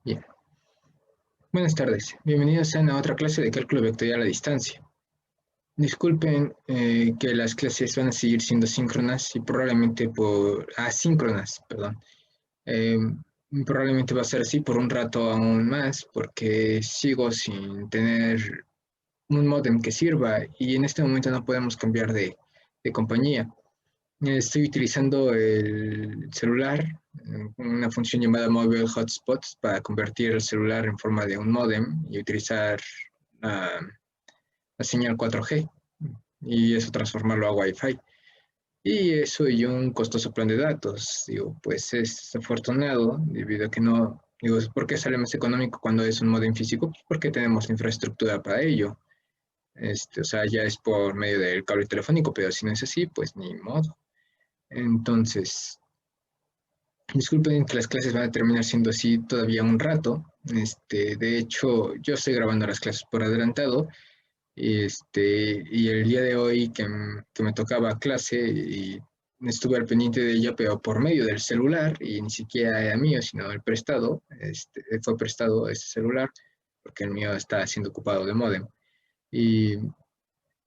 Bien, buenas tardes. Bienvenidos sean a otra clase de cálculo vectorial a distancia. Disculpen que las clases van a seguir siendo síncronas y probablemente asíncronas, perdón. Eh, Probablemente va a ser así por un rato aún más porque sigo sin tener un módem que sirva y en este momento no podemos cambiar de compañía. Estoy utilizando el celular, una función llamada Mobile Hotspots para convertir el celular en forma de un módem y utilizar la, la señal 4G y eso transformarlo a Wi-Fi. Y eso y un costoso plan de datos. Digo, pues es desafortunado debido a que no, digo, ¿por qué sale más económico cuando es un módem físico? Pues porque tenemos la infraestructura para ello. O sea, ya es por medio del cable telefónico, pero si no es así, pues ni modo. Entonces, disculpen que las clases van a terminar siendo así todavía un rato. De hecho, yo estoy grabando las clases por adelantado. Y el día de hoy que me tocaba clase y estuve al pendiente de ella, pero por medio del celular, y ni siquiera era mío, sino el prestado, fue prestado ese celular, porque el mío está siendo ocupado de módem. Y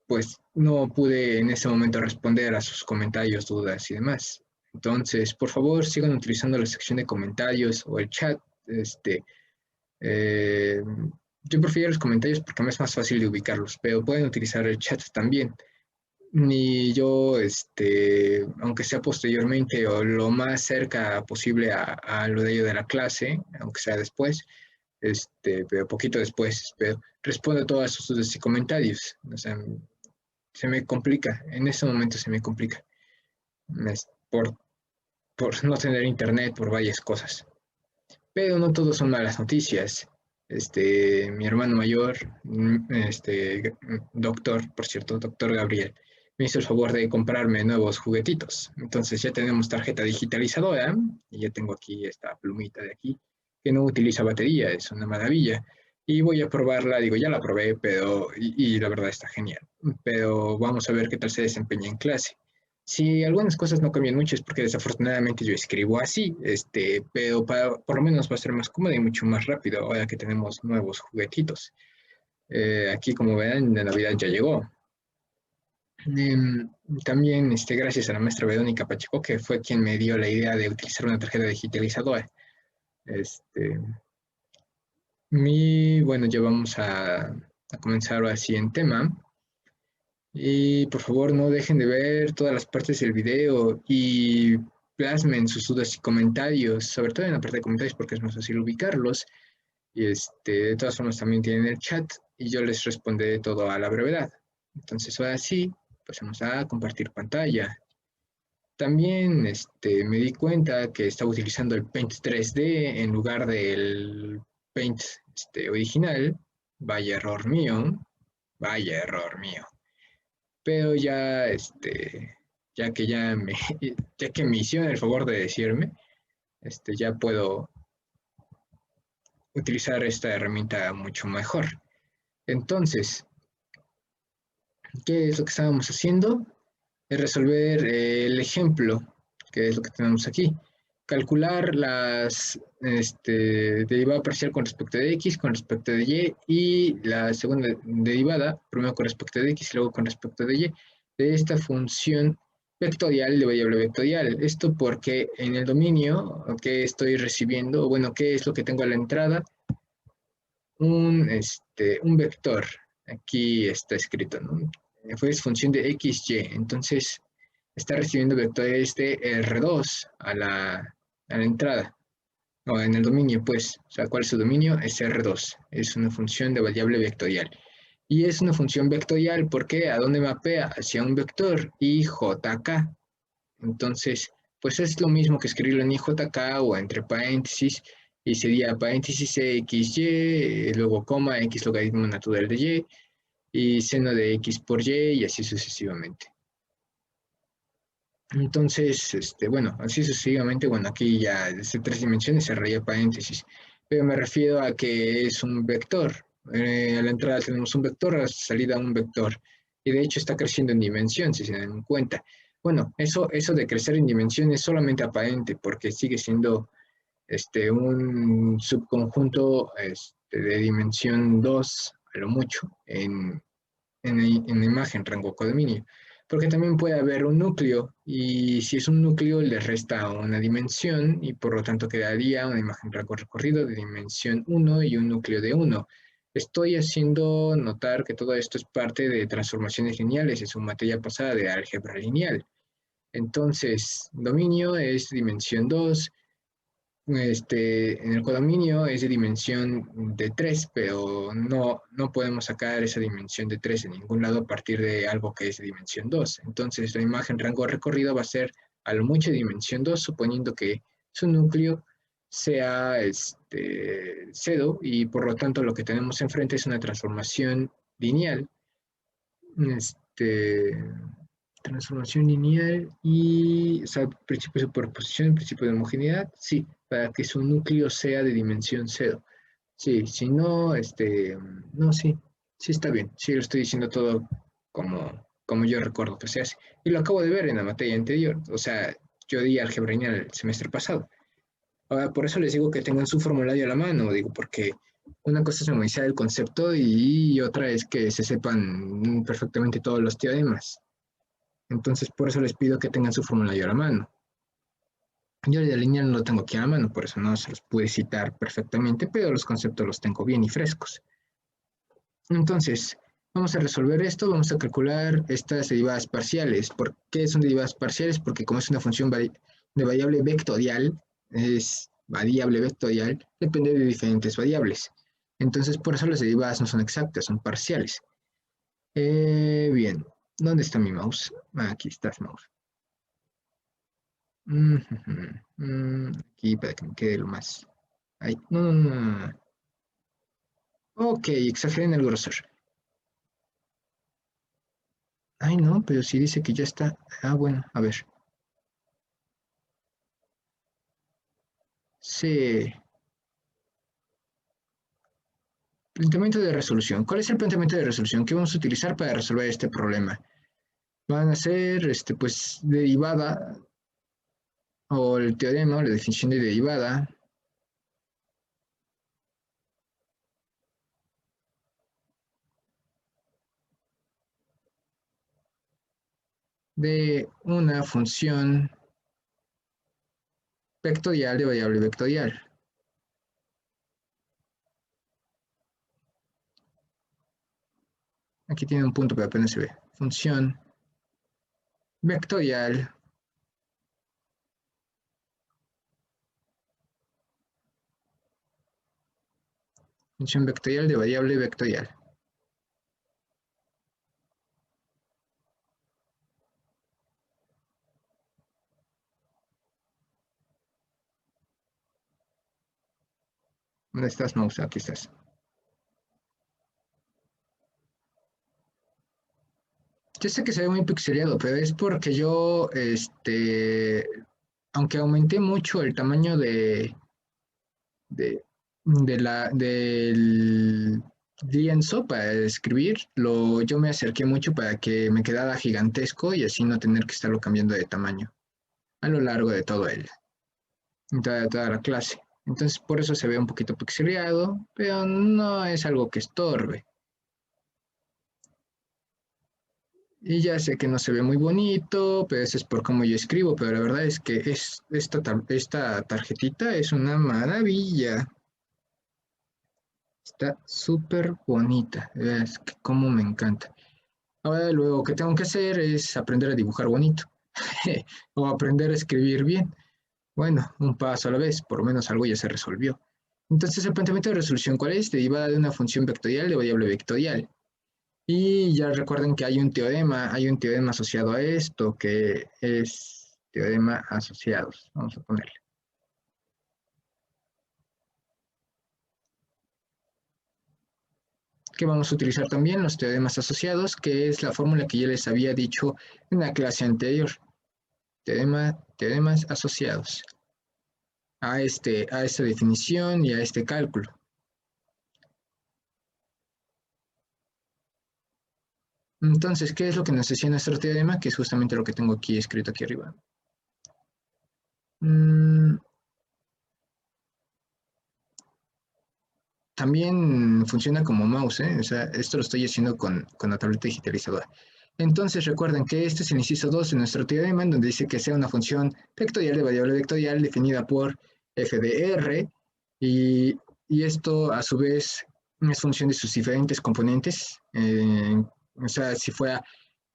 pues no pude en ese momento responder a sus comentarios, dudas y demás. Entonces, por favor, sigan utilizando la sección de comentarios o el chat. Eh, yo prefiero los comentarios porque me es más fácil de ubicarlos, pero pueden utilizar el chat también. Ni yo, aunque sea posteriormente o lo más cerca posible a lo de ello de la clase, aunque sea después, pero poquito después, pero respondo a todas sus dudas y comentarios. O sea, se me complica, en este momento se me complica, por, por no tener internet, por varias cosas. Pero no todos son malas noticias. Mi hermano mayor, doctor, por cierto, doctor Gabriel, me hizo el favor de comprarme nuevos juguetitos. Entonces ya tenemos tarjeta digitalizadora y ya tengo aquí esta plumita de aquí que no utiliza batería, es una maravilla. Y voy a probarla, digo, ya la probé, pero, y la verdad está genial. Pero vamos a ver qué tal se desempeña en clase. Si algunas cosas no cambian mucho es porque desafortunadamente yo escribo así, pero por lo menos va a ser más cómodo y mucho más rápido ahora que tenemos nuevos juguetitos. Aquí, como verán, la Navidad ya llegó. También, gracias a la maestra Verónica Pacheco, que fue quien me dio la idea de utilizar una tarjeta digitalizadora. Este, bueno, ya vamos a comenzar así en tema. Y por favor no dejen de ver todas las partes del video y plasmen sus dudas y comentarios, sobre todo en la parte de comentarios porque es más fácil ubicarlos. Y de todas formas también tienen el chat y yo les responderé todo a la brevedad. Entonces ahora sí, pasamos a compartir pantalla. También me di cuenta que estaba utilizando el Paint 3D en lugar del Paint original. Vaya error mío, vaya error mío. Pero ya, ya que ya que me hicieron el favor de decirme, ya puedo utilizar esta herramienta mucho mejor. Entonces, ¿qué es lo que estábamos haciendo? Es resolver el ejemplo, que es lo que tenemos aquí. Calcular las derivada parcial con respecto de x, con respecto de y la segunda derivada, primero con respecto de x y luego con respecto de y, de esta función vectorial de variable vectorial. Esto porque en el dominio que estoy recibiendo, bueno, ¿qué es lo que tengo a la entrada? Un vector. Aquí está escrito, ¿no? Fue función de x, y. Entonces, está recibiendo vectores de R2 a la entrada, o en el dominio, pues. O sea, ¿cuál es su dominio? Es R2. Es una función de variable vectorial. Y es una función vectorial porque ¿a dónde mapea? Hacia un vector, IJK. Entonces, pues es lo mismo que escribirlo en IJK o entre paréntesis, y sería paréntesis XY, luego coma, X logaritmo natural de y seno de X por Y, y así sucesivamente. Entonces, bueno, así sucesivamente, bueno, aquí ya desde 3 dimensiones se raya paréntesis, pero me refiero a que es un vector. A la entrada tenemos un vector, a la salida un vector, y de hecho está creciendo en dimensión, si se dan cuenta. Bueno, eso de crecer en dimensión es solamente aparente, porque sigue siendo un subconjunto de dimensión 2 a lo mucho en imagen, rango codominio. Porque también puede haber un núcleo y si es un núcleo le resta una dimensión y por lo tanto quedaría una imagen rango recorrido de dimensión 1 y un núcleo de 1. Estoy haciendo notar que todo esto es parte de transformaciones lineales en su materia pasada de álgebra lineal. Entonces, dominio es dimensión 2, en el codominio es de dimensión de 3, pero no podemos sacar esa dimensión de 3 en ningún lado a partir de algo que es de dimensión 2. Entonces, la imagen rango recorrido va a ser a lo mucho de dimensión 2, suponiendo que su núcleo sea cedo y por lo tanto lo que tenemos enfrente es una transformación lineal. Este, transformación lineal y, o sea, principio de superposición, principio de homogeneidad, sí, para que su núcleo sea de dimensión cero. Sí, si no, no, sí, sí está bien, sí lo estoy diciendo todo como yo recuerdo que se hace. Y lo acabo de ver en la materia anterior, o sea, yo di álgebra lineal el semestre pasado. Ahora, por eso les digo que tengan su formulario a la mano, digo, porque una cosa es memorizar el concepto y otra es que se sepan perfectamente todos los teoremas. Entonces, por eso les pido que tengan su formulario a la mano. Yo de línea no lo tengo aquí a la mano, por eso no se los pude citar perfectamente, pero los conceptos los tengo bien y frescos. Entonces, vamos a resolver esto, vamos a calcular estas derivadas parciales. ¿Por qué son derivadas parciales? Porque como es una función de variable vectorial, es variable vectorial, depende de diferentes variables. Entonces, por eso las derivadas no son exactas, son parciales. Bien, ¿dónde está mi mouse? Aquí está el mouse. Aquí para que me quede lo más. Ay, no, no, no, no. Ok, exageré en el grosor. Ay, no, pero sí dice que ya está. Ah, bueno, a ver. Sí. Planteamiento de resolución. ¿Cuál es el planteamiento de resolución que vamos a utilizar para resolver este problema? Van a ser, pues, derivada o el teorema, la definición de derivada de una función vectorial de variable vectorial. Aquí tiene un punto, pero apenas se ve. Función vectorial función vectorial de variable vectorial. ¿Dónde estás, mouse? Aquí estás. Yo sé que se ve muy pixeleado, pero es porque yo, aunque aumenté mucho el tamaño de, del lienzo para escribir, yo me acerqué mucho para que me quedara gigantesco y así no tener que estarlo cambiando de tamaño a lo largo de toda la clase. Entonces, por eso se ve un poquito pixeleado, pero no es algo que estorbe. Y ya sé que no se ve muy bonito, pero eso es por cómo yo escribo, pero la verdad es que esta tarjetita es una maravilla. Está súper bonita, es que cómo me encanta. Ahora luego que tengo que hacer es aprender a dibujar bonito o aprender a escribir bien. Bueno, un paso a la vez, por lo menos algo ya se resolvió. Entonces, el planteamiento de resolución, ¿cuál es? Derivada de una función vectorial de variable vectorial. Y ya recuerden que hay un teorema asociado a esto, que es teorema asociados. Vamos a ponerle. Que vamos a utilizar también los teoremas asociados, que es la fórmula que ya les había dicho en la clase anterior. Teoremas asociados a esta definición y a este cálculo. Entonces, ¿qué es lo que nos decía nuestro teorema? Que es justamente lo que tengo aquí escrito aquí arriba. también funciona como mouse, ¿eh? O sea, esto lo estoy haciendo con la tableta digitalizadora. Entonces recuerden que este es el inciso 2 de nuestro teorema, en donde dice que sea una función vectorial de variable vectorial definida por f de r, y, y esto a su vez es función de sus diferentes componentes. O sea, si fuera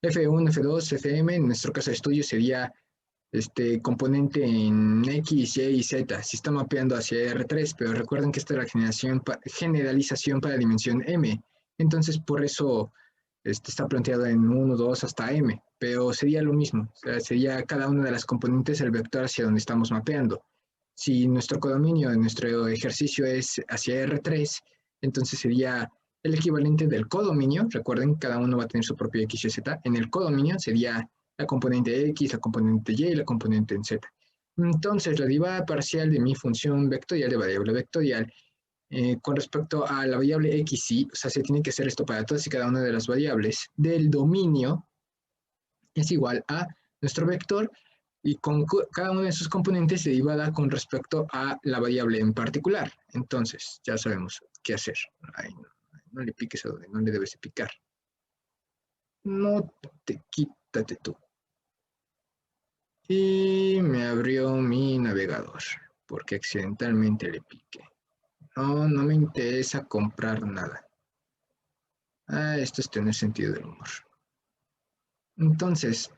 f1, f2, fm, en nuestro caso de estudio sería componente en X, Y y Z. Si está mapeando hacia R3, pero recuerden que esta es la generalización para dimensión M. Entonces, por eso está planteado en 1, 2 hasta M, pero sería lo mismo. O sea, sería cada una de las componentes el vector hacia donde estamos mapeando. Si nuestro codominio de nuestro ejercicio es hacia R3, entonces sería el equivalente del codominio. Recuerden, cada uno va a tener su propio X y Z. En el codominio sería la componente X, la componente Y y la componente en Z. Entonces, la derivada parcial de mi función vectorial de variable vectorial con respecto a la variable X, y, o sea, se tiene que hacer esto para todas y cada una de las variables del dominio, es igual a nuestro vector y con cada una de sus componentes derivada con respecto a la variable en particular. Entonces, ya sabemos qué hacer. Ay, no, no le piques a donde no le debes de picar. No te quítate tú. Y me abrió mi navegador porque accidentalmente le piqué. No, no me interesa comprar nada. Ah, esto es tener sentido del humor. Entonces,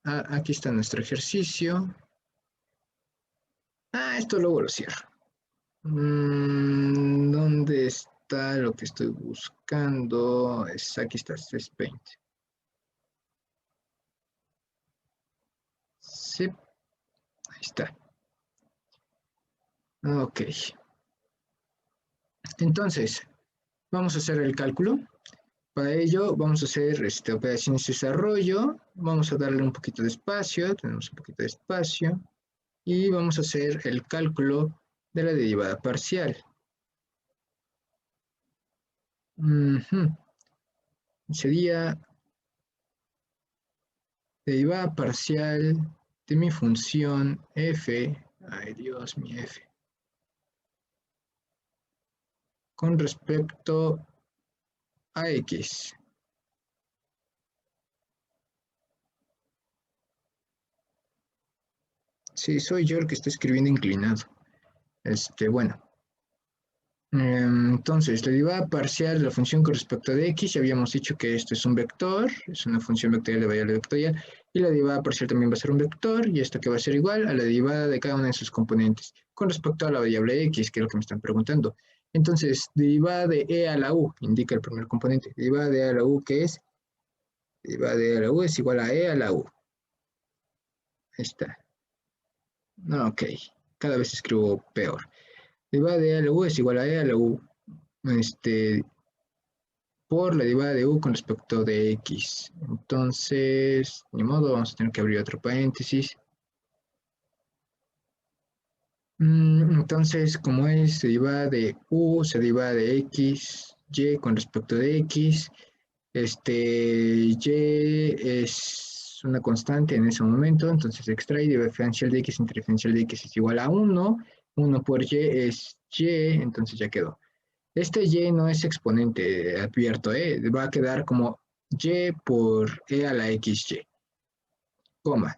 aquí está nuestro ejercicio. Esto luego lo cierro. ¿Dónde está lo que estoy buscando? Aquí está, es Paint. Sí, ahí está. Ok. Entonces, vamos a hacer el cálculo. Para ello vamos a hacer operaciones de desarrollo, vamos a darle un poquito de espacio, tenemos un poquito de espacio, y vamos a hacer el cálculo de la derivada parcial. Sería derivada parcial de mi función f, ay Dios, mi f, con respecto a x. Sí, soy yo el que está escribiendo inclinado. Bueno. Entonces, la derivada parcial de la función con respecto de x, ya habíamos dicho que esto es un vector, es una función vectorial de variable vectorial, y la derivada parcial también va a ser un vector, y esto que va a ser igual a la derivada de cada una de sus componentes, con respecto a la variable x, que es lo que me están preguntando. Entonces, derivada de e a la u, indica el primer componente, derivada de e a la u, ¿qué es? Derivada de e a la u es igual a e a la u. Ahí está. No, ok, cada vez escribo peor. Derivada de e a la u es igual a e a la u, por la derivada de u con respecto de x. Entonces, ni modo, vamos a tener que abrir otro paréntesis. Entonces, como es derivada de u, se deriva de x, y con respecto de x, y es una constante en ese momento, entonces extrae diferencial de x entre diferencial de x es igual a 1, 1 por y es y, entonces ya quedó. Este y no es exponente, advierto, va a quedar como y por e a la xy, coma.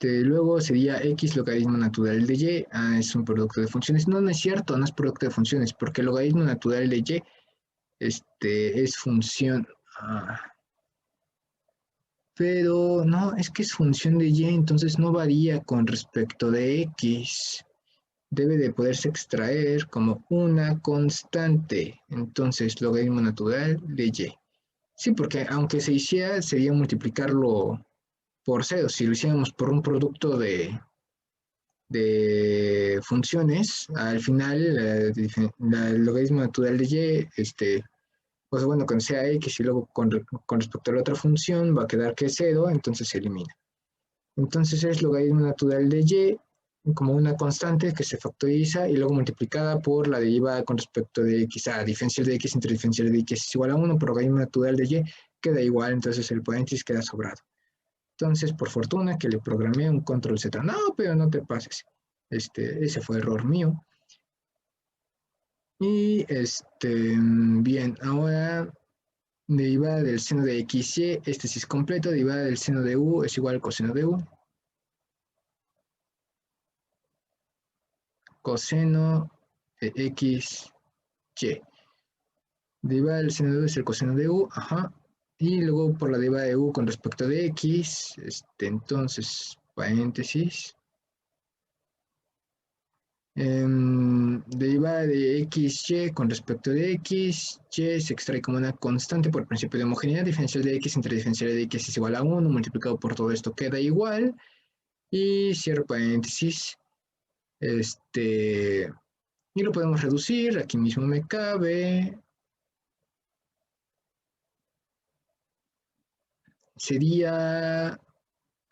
Luego sería x logaritmo natural de y, es un producto de funciones. No, no es cierto, no es producto de funciones, porque el logaritmo natural de y es función. Pero no, es que es función de y, entonces no varía con respecto de x. Debe de poderse extraer como una constante. Entonces, logaritmo natural de y. Sí, porque aunque se hiciera, sería multiplicarlo por cero. Si lo hiciéramos por un producto de funciones, al final el logaritmo natural de y, pues bueno, cuando sea x y luego con respecto a la otra función va a quedar que es cero, entonces se elimina. Entonces es logaritmo natural de y como una constante que se factoriza y luego multiplicada por la derivada con respecto de x, diferencial de x entre diferencial de x es igual a 1, por logaritmo natural de y queda igual, entonces el paréntesis queda sobrado. Entonces, por fortuna que le programé un control Z. No, pero no te pases. Ese fue error mío. Y bien, ahora derivada del seno de xy, este sí es completo, derivada del seno de u es igual al coseno de u. Coseno de x, y. Derivada del seno de u es el coseno de u, ajá. Y luego por la derivada de u con respecto de x, entonces, paréntesis. Derivada de xy con respecto de x, y se extrae como una constante por principio de homogeneidad. Diferencial de x entre diferencial de x es igual a 1, multiplicado por todo esto queda igual. Y cierro paréntesis. Y lo podemos reducir, aquí mismo me cabe. Sería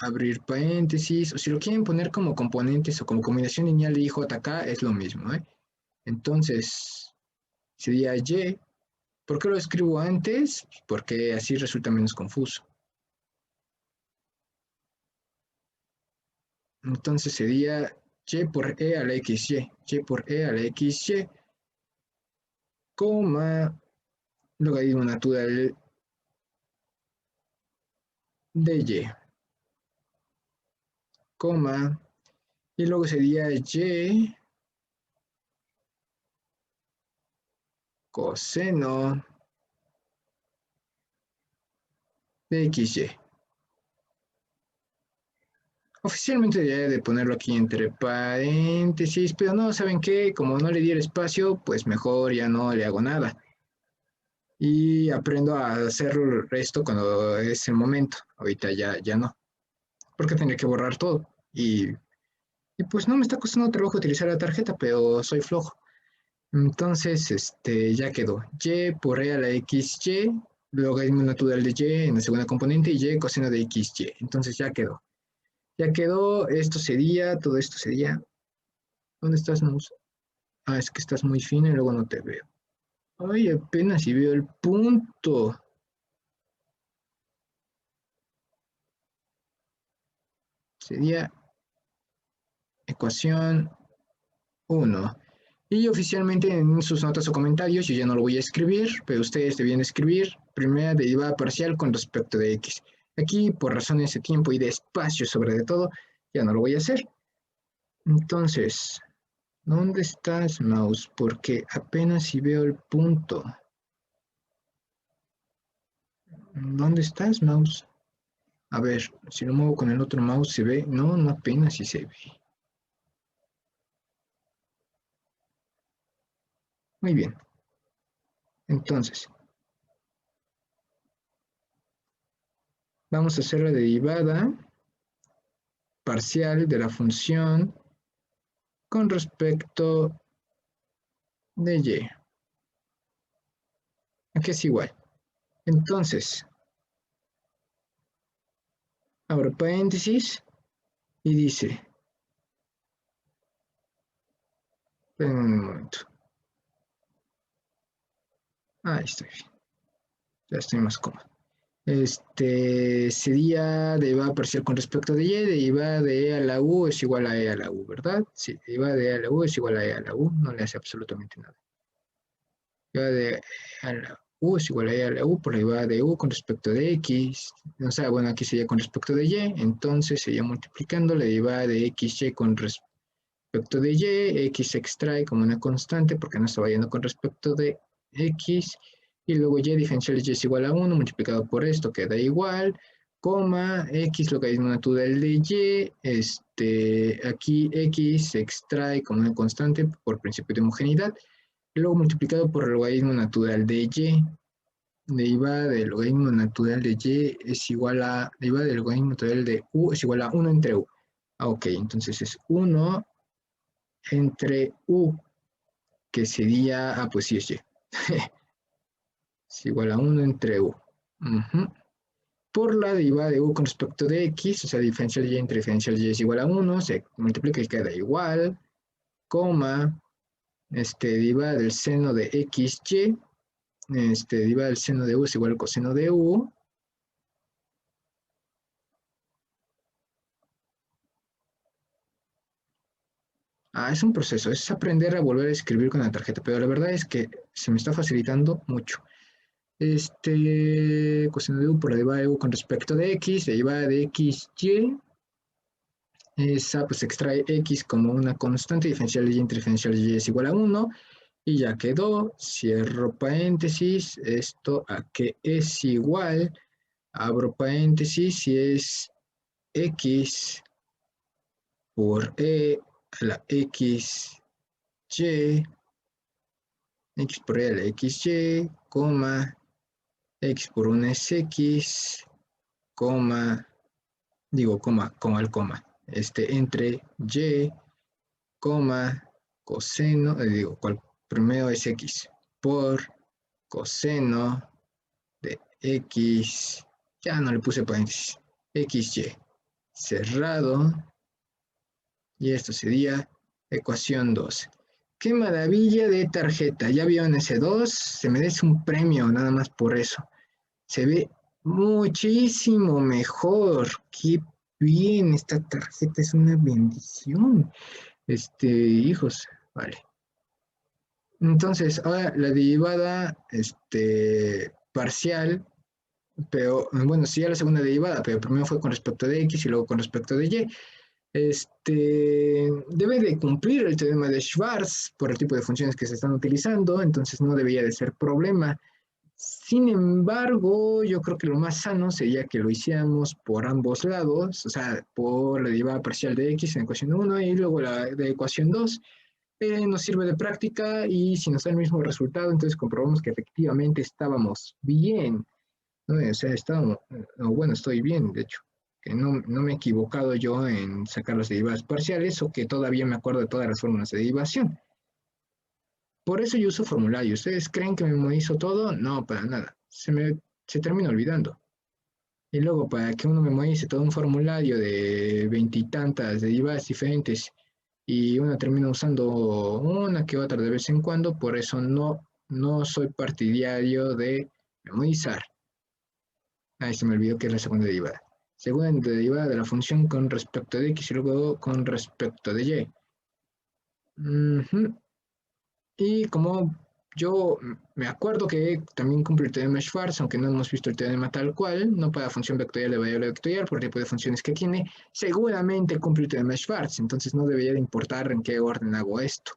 abrir paréntesis, o si lo quieren poner como componentes o como combinación lineal de IJK, es lo mismo, ¿eh? Entonces, sería Y. ¿Por qué lo escribo antes? Porque así resulta menos confuso. Entonces sería Y por E a la XY, Y por E a la XY, coma, logaritmo natural de Y, coma, y luego sería Y coseno de XY. Oficialmente debería de ponerlo aquí entre paréntesis, pero no, ¿saben qué? Como no le di el espacio, pues mejor ya no le hago nada. Y aprendo a hacer esto cuando es el momento. Ahorita ya no, porque tendría que borrar todo. Y pues no me está costando trabajo utilizar la tarjeta, pero soy flojo. Entonces, ya quedó. Y por E a la XY, logaritmo natural de Y en la segunda componente y Y coseno de XY. Entonces ya quedó. Ya quedó, todo esto sería. ¿Dónde estás, Mouse? Ah, es que estás muy fino y luego no te veo. Ay, apenas si veo el punto. Sería ecuación 1. Y oficialmente en sus notas o comentarios, yo ya no lo voy a escribir, pero ustedes debían escribir primera derivada parcial con respecto de x. Aquí, por razones de tiempo y de espacio sobre de todo, ya no lo voy a hacer. Entonces, ¿dónde estás, mouse? Porque apenas si veo el punto. ¿Dónde estás, mouse? A ver, si lo muevo con el otro mouse, ¿se ve? No, no apenas si se ve. Muy bien. Entonces, vamos a hacer la derivada parcial de la función con respecto de y. Aquí es igual. Entonces, abro paréntesis y dice, esperen un momento. Ahí estoy bien. Ya estoy más cómodo. Sería derivada parcial con respecto de y, derivada de e a la u es igual a e a la u, ¿verdad? Sí, derivada de e a la u es igual a e a la u, no le hace absolutamente nada. Derivada de e a la u es igual a e a la u por la derivada de u con respecto de x. O sea, bueno, aquí sería con respecto de y, entonces sería multiplicando la derivada de xy con respecto de y, x se extrae como una constante porque no está yendo con respecto de x, y luego y diferencial de y es igual a 1 multiplicado por esto queda igual, coma, x logaritmo natural de y, aquí x se extrae como una constante por principio de homogeneidad, luego multiplicado por el logaritmo natural de y, derivada del logaritmo natural de y es igual a, derivada del logaritmo natural de u es igual a 1 entre u. Ok, entonces es 1 entre u, que sería, pues sí es y. Es igual a 1 entre u. Por la derivada de u con respecto de x, o sea, diferencial y entre diferencial y es igual a 1, se multiplica y queda igual, coma, derivada del seno de xy, derivada del seno de u es igual al coseno de u. Es un proceso, es aprender a volver a escribir con la tarjeta, pero la verdad es que se me está facilitando mucho. Coseno de u por la derivada de u con respecto de x, derivada de x, y, esa pues extrae x como una constante, diferencial de y entre diferencial de y es igual a 1, y ya quedó, cierro paréntesis, esto a que es igual, abro paréntesis, si es x por a la x, y, x por a la x, y, coma, x por 1 es x, coma, digo coma, con el coma, entre y, coma, coseno, digo, cual primero es x, por coseno de x, ya no le puse paréntesis, xy, cerrado, y esto sería ecuación 2. ¡Qué maravilla de tarjeta! ¿Ya vieron ese 2? Se merece un premio nada más por eso. Se ve muchísimo mejor. ¡Qué bien! Esta tarjeta es una bendición. Hijos, vale. Entonces, ahora la derivada, parcial, pero, bueno, sí, a la segunda derivada, pero primero fue con respecto de x y luego con respecto de y. Debe de cumplir el teorema de Schwarz por el tipo de funciones que se están utilizando, entonces no debería de ser problema. Sin embargo, yo creo que lo más sano sería que lo hiciéramos por ambos lados, o sea, por la derivada parcial de x en ecuación 1 y luego la de ecuación 2. Nos sirve de práctica y si nos da el mismo resultado, entonces comprobamos que efectivamente estábamos bien, ¿no? O sea, bueno, estoy bien, de hecho, que no me he equivocado yo en sacar las derivadas parciales o que todavía me acuerdo de todas las fórmulas de derivación. Por eso yo uso formulario. ¿Ustedes creen que memorizo todo? No, para nada. Se termina olvidando. Y luego, para que uno memorice todo un formulario de veintitantas derivadas diferentes y uno termina usando una que otra de vez en cuando, por eso no soy partidario de memorizar. Ahí se me olvidó que es la segunda derivada. Segunda derivada de la función con respecto de x y luego con respecto de y. Y como yo me acuerdo que también cumple el teorema de Schwarz, aunque no hemos visto el teorema tal cual, no para función vectorial de variable vectorial, por el tipo de funciones que tiene, seguramente cumple el teorema de Schwarz, entonces no debería de importar en qué orden hago esto.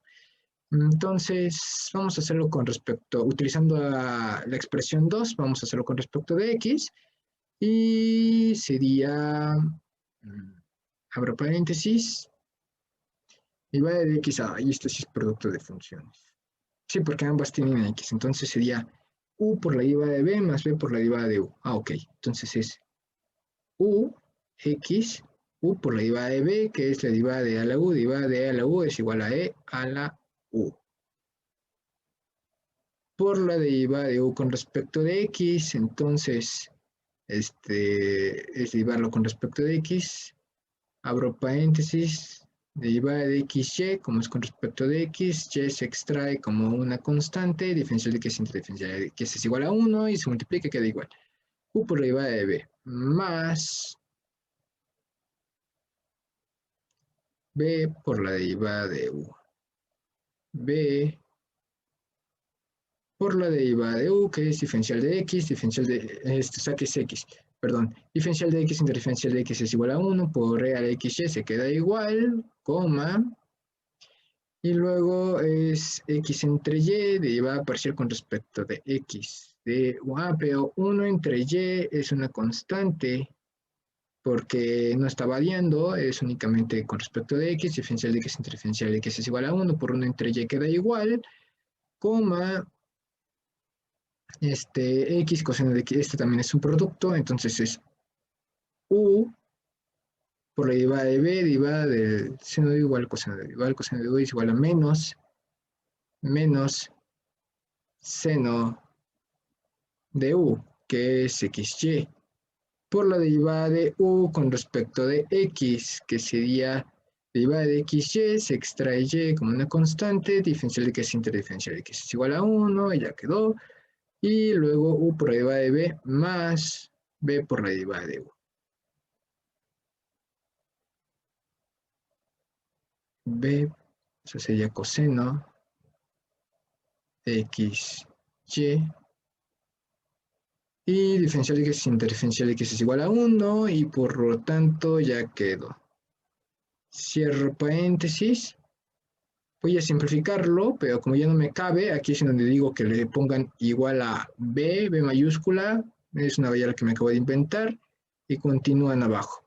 Entonces, vamos a hacerlo con respecto, utilizando la expresión 2, vamos a hacerlo con respecto de x, y sería, abro paréntesis, y va de x a, y esto sí es producto de funciones. Sí, porque ambas tienen x, entonces sería u por la derivada de b más b por la derivada de u. Ok, entonces es u, x, u por la derivada de b, que es la derivada de a a la u, derivada de a a la u es igual a e a la u. Por la derivada de u con respecto de x, entonces, es derivarlo con respecto de x, abro paréntesis, derivada de xy, como es con respecto de x, y se extrae como una constante, diferencial de x entre diferencial de x es igual a 1 y se multiplica y queda igual. U por la derivada de b más b por la derivada de u. b por la derivada de u, que es diferencial de x, diferencial de, o sea que es x, perdón, diferencial de x entre diferencial de x es igual a 1, por real xy se queda igual, coma, y luego es x entre y, derivada parcial con respecto de x. Pero 1 entre y es una constante porque no está variando, es únicamente con respecto de x, diferencial de x entre diferencial de x es igual a 1, por 1 entre y queda igual, coma, x coseno de x, este también es un producto, entonces es u por la derivada de b, derivada del seno de u igual coseno de u, igual coseno de u es igual a menos seno de u, que es xy, por la derivada de u con respecto de x, que sería derivada de xy, se extrae y como una constante, diferencial de x entre diferencial de x es igual a 1, y ya quedó, y luego u por la derivada de b más b por la derivada de u. b Eso sería coseno de x, y. Y diferencial de x interdiferencial de x es igual a 1 y por lo tanto ya quedó. Cierro paréntesis. Voy a simplificarlo, pero como ya no me cabe, aquí es en donde digo que le pongan igual a b, b mayúscula, es una variable que me acabo de inventar, y continúan abajo.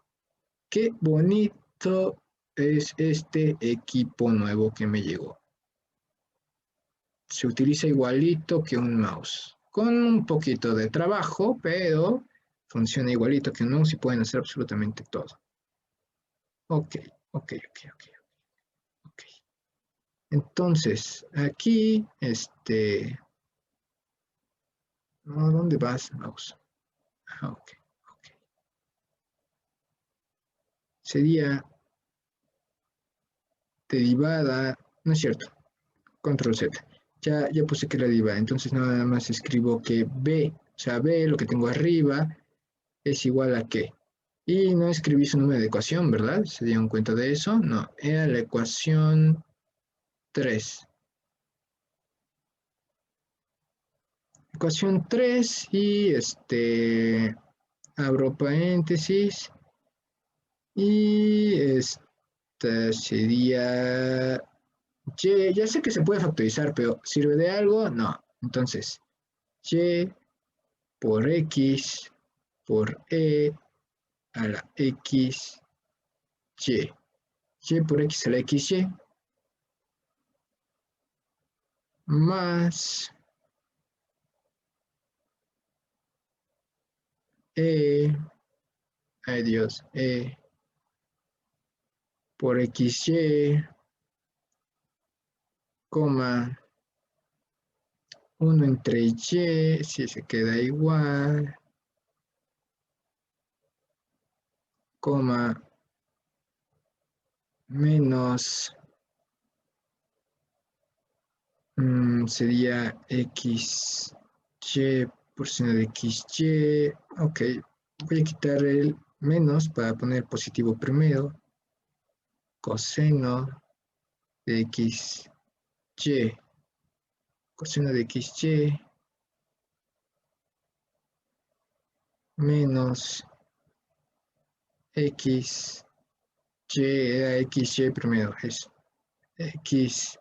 Qué bonito es este equipo nuevo que me llegó. Se utiliza igualito que un mouse, con un poquito de trabajo, pero funciona igualito que un mouse y pueden hacer absolutamente todo. Ok. Entonces, aquí, no, ¿dónde vas, mouse? Ok. Sería derivada, no es cierto, control Z. Ya puse que era derivada, entonces nada más escribo que B, o sea, B, lo que tengo arriba, es igual a qué. Y no escribí su número de ecuación, ¿verdad? ¿Se dieron cuenta de eso? No, era la ecuación 3. Ecuación 3 y abro paréntesis y esta sería y. Ya sé que se puede factorizar, pero ¿sirve de algo? No. Entonces, y por x por e a la x y. Y por x a la x y más e, ay Dios, e por xy, coma 1 entre y, si se queda igual, coma menos sería xy por seno de xy. Ok, voy a quitar el menos para poner positivo primero. Coseno de xy. Coseno de xy menos x. Y era xy primero. Es xy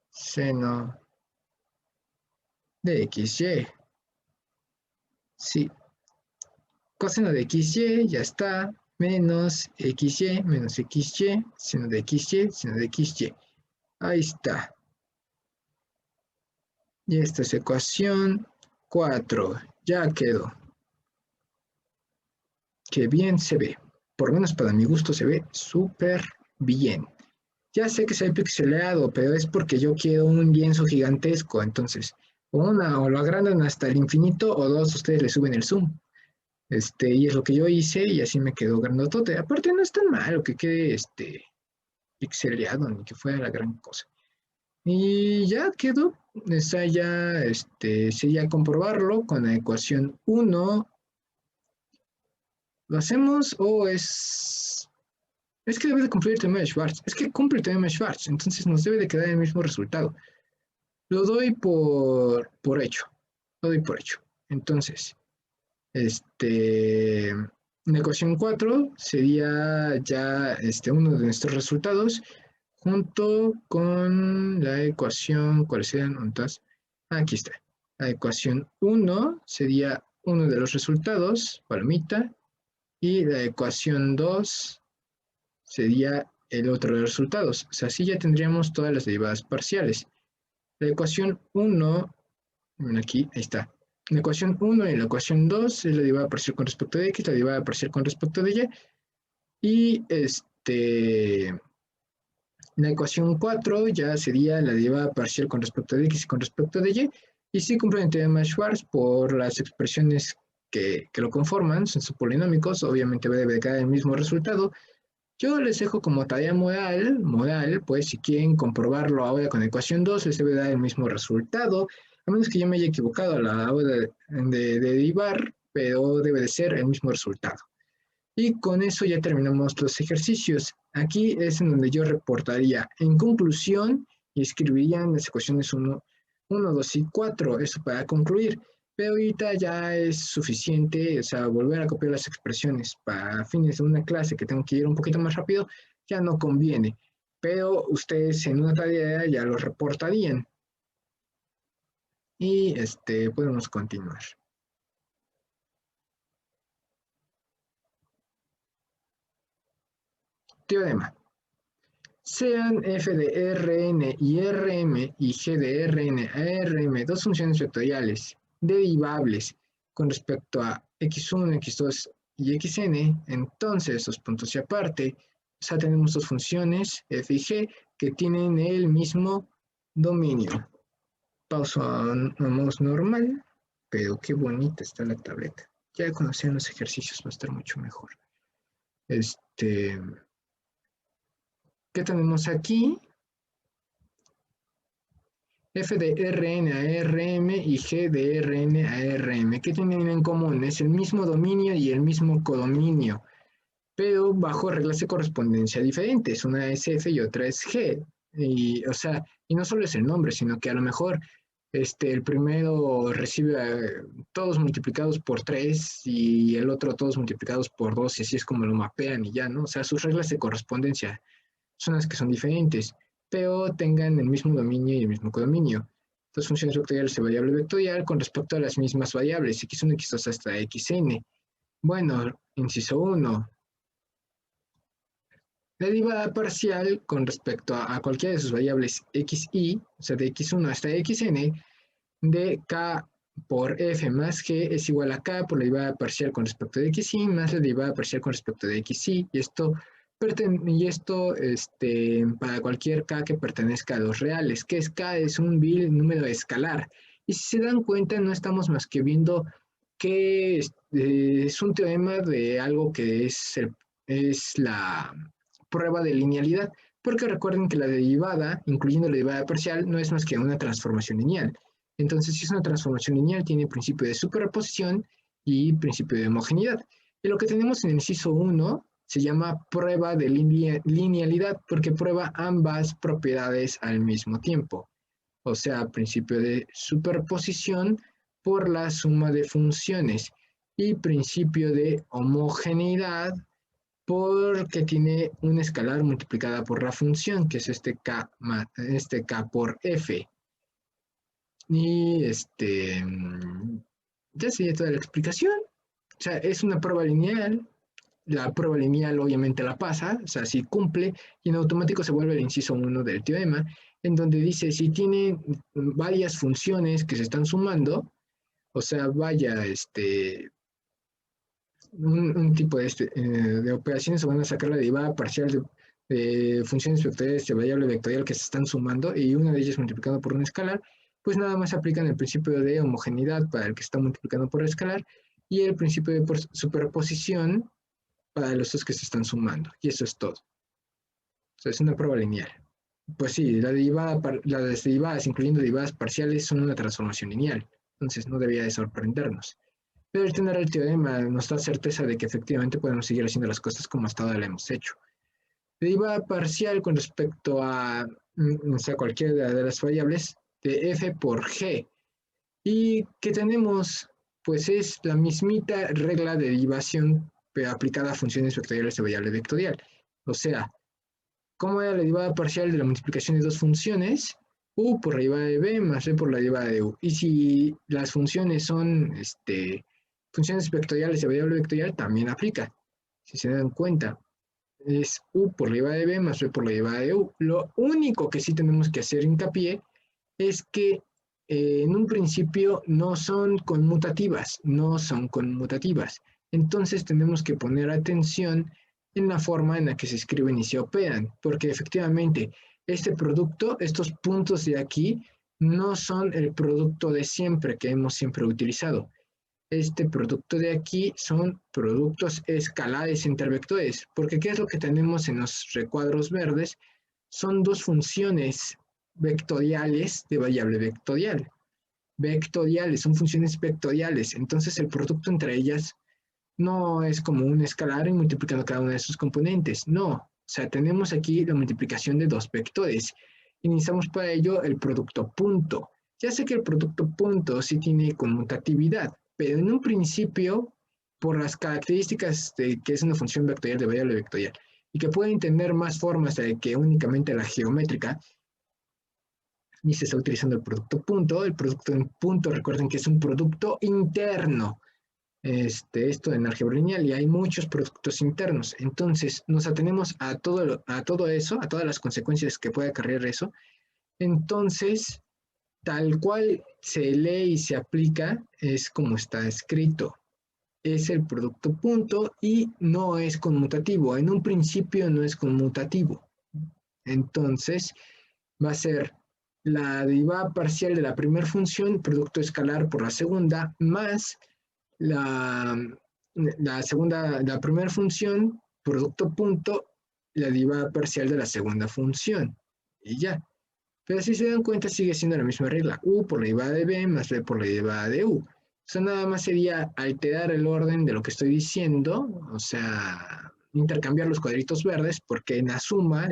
seno de xy. Sí, coseno de xy ya está, menos xy, seno de xy, seno de xy. Ahí está. Y esta es ecuación 4. Ya quedó. Qué bien se ve. Por lo menos para mi gusto se ve súper bien. Ya sé que se ve pixeleado, pero es porque yo quiero un lienzo gigantesco. Entonces, o lo agrandan hasta el infinito, o dos, ustedes le suben el zoom. Y es lo que yo hice y así me quedó grandotote. Aparte no es tan malo que quede pixeleado ni que fuera la gran cosa. Y ya quedó. Esa ya sería comprobarlo con la ecuación 1. ¿Lo hacemos o es...? Es que debe de cumplir el teorema de Schwarz. Es que cumple el teorema de Schwarz. Entonces nos debe de quedar el mismo resultado. Lo doy por hecho. Lo doy por hecho. Entonces, la ecuación 4 sería ya uno de nuestros resultados junto con la ecuación, ¿cuáles serían? Aquí está. La ecuación 1 sería uno de los resultados, palomita, y la ecuación 2 sería el otro de los resultados. O sea, así ya tendríamos todas las derivadas parciales. La ecuación 1, aquí, ahí está. La ecuación 1 y la ecuación 2 es la derivada parcial con respecto de x, la derivada parcial con respecto de y. Y la ecuación 4 ya sería la derivada parcial con respecto de x y con respecto de y sí cumplen el teorema de Schwarz por las expresiones que lo conforman, son polinómicos, obviamente debe quedar el mismo resultado. Yo les dejo como tarea moral, pues si quieren comprobarlo ahora con la ecuación 2, les debe dar el mismo resultado, a menos que yo me haya equivocado a la hora de derivar, pero debe de ser el mismo resultado. Y con eso ya terminamos los ejercicios. Aquí es en donde yo reportaría en conclusión y escribirían las ecuaciones 1, 2 y 4, eso para concluir. Pero ahorita ya es suficiente, o sea, volver a copiar las expresiones para fines de una clase que tengo que ir un poquito más rápido, ya no conviene. Pero ustedes en una tarea ya lo reportarían. Y podemos continuar. Teorema. Sean f de Rn y Rm y g de Rn a Rm dos funciones vectoriales derivables con respecto a x1, x2 y xn, entonces dos puntos y aparte, o sea, tenemos dos funciones f y g que tienen el mismo dominio. Pauso a mouse normal, pero qué bonita está la tableta. Ya cuando sean los ejercicios va a estar mucho mejor. ¿Qué tenemos aquí? F de Rn a Rm y G de Rn a Rm. ¿Qué tienen en común? Es el mismo dominio y el mismo codominio, pero bajo reglas de correspondencia diferentes. Una es F y otra es G. Y no solo es el nombre, sino que a lo mejor el primero recibe todos multiplicados por 3 y el otro todos multiplicados por 2 y así es como lo mapean y ya, ¿no? O sea, sus reglas de correspondencia son las que son diferentes, pero tengan el mismo dominio y el mismo codominio. Dos funciones vectoriales de variable vectorial con respecto a las mismas variables, x1, x2 hasta xn. Bueno, inciso 1. La derivada parcial con respecto a cualquiera de sus variables x, y, o sea, de x1 hasta xn, de k por f más g es igual a k por la derivada parcial con respecto de xy más la derivada parcial con respecto de xy. Y esto para cualquier k que pertenezca a los reales. ¿Qué es k? Es un número escalar. Y si se dan cuenta, no estamos más que viendo que es un teorema de algo que es la prueba de linealidad. Porque recuerden que la derivada, incluyendo la derivada parcial, no es más que una transformación lineal. Entonces, si es una transformación lineal, tiene principio de superposición y principio de homogeneidad. Y lo que tenemos en el inciso 1 se llama prueba de linealidad porque prueba ambas propiedades al mismo tiempo. O sea, principio de superposición por la suma de funciones y principio de homogeneidad porque tiene un escalar multiplicada por la función, que es este k por f. Y ya sería toda la explicación. O sea, es una prueba lineal. La prueba lineal obviamente la pasa, o sea, si cumple, y en automático se vuelve el inciso 1 del teorema, en donde dice si tiene varias funciones que se están sumando, o sea, vaya, un tipo de operaciones se van a sacar la derivada parcial de funciones vectoriales de variable vectorial que se están sumando y una de ellas multiplicando por un escalar, pues nada más aplican el principio de homogeneidad para el que está multiplicando por el escalar y el principio de superposición para los dos que se están sumando. Y eso es todo. O sea, es una prueba lineal. Pues sí, las derivadas, incluyendo derivadas parciales, son una transformación lineal. Entonces no debía de sorprendernos. Pero el tener el teorema nos da certeza de que efectivamente podemos seguir haciendo las cosas como hasta ahora lo hemos hecho. Derivada parcial con respecto a cualquiera de las variables de f por g. Y que tenemos, pues es la mismita regla de derivación aplicada a funciones vectoriales de variable vectorial. O sea, ¿cómo era la derivada parcial de la multiplicación de dos funciones? U por la derivada de b más b por la derivada de u. Y si las funciones son funciones vectoriales de variable vectorial, también aplica. Si se dan cuenta, es u por la derivada de b más b por la derivada de u. Lo único que sí tenemos que hacer hincapié es que en un principio no son conmutativas, no son conmutativas. Entonces tenemos que poner atención en la forma en la que se escriben y se operan, porque efectivamente este producto, estos puntos de aquí, no son el producto de siempre que hemos siempre utilizado. Este producto de aquí son productos escalares entre vectores, porque ¿qué es lo que tenemos en los recuadros verdes? Son dos funciones vectoriales de variable vectorial. Vectoriales, son funciones vectoriales, entonces el producto entre ellas no es como un escalar y multiplicando cada una de sus componentes, no. O sea, tenemos aquí la multiplicación de dos vectores. Y necesitamos para ello el producto punto. Ya sé que el producto punto sí tiene conmutatividad, pero en un principio, por las características de que es una función vectorial de variable vectorial, y que pueden tener más formas que únicamente la geométrica, y se está utilizando el producto punto. El producto en punto, recuerden que es un producto interno. Esto en álgebra lineal, y hay muchos productos internos. Entonces, nos atenemos a todo eso, a todas las consecuencias que puede acarrear eso. Entonces, tal cual se lee y se aplica, es como está escrito. Es el producto punto y no es conmutativo. En un principio no es conmutativo. Entonces, va a ser la derivada parcial de la primera función, producto escalar por la segunda, más la primera función, producto punto, la derivada parcial de la segunda función. Y ya. Pero si se dan cuenta, sigue siendo la misma regla. U por la derivada de B más B por la derivada de U. Eso nada más sería alterar el orden de lo que estoy diciendo, o sea, intercambiar los cuadritos verdes, porque en la suma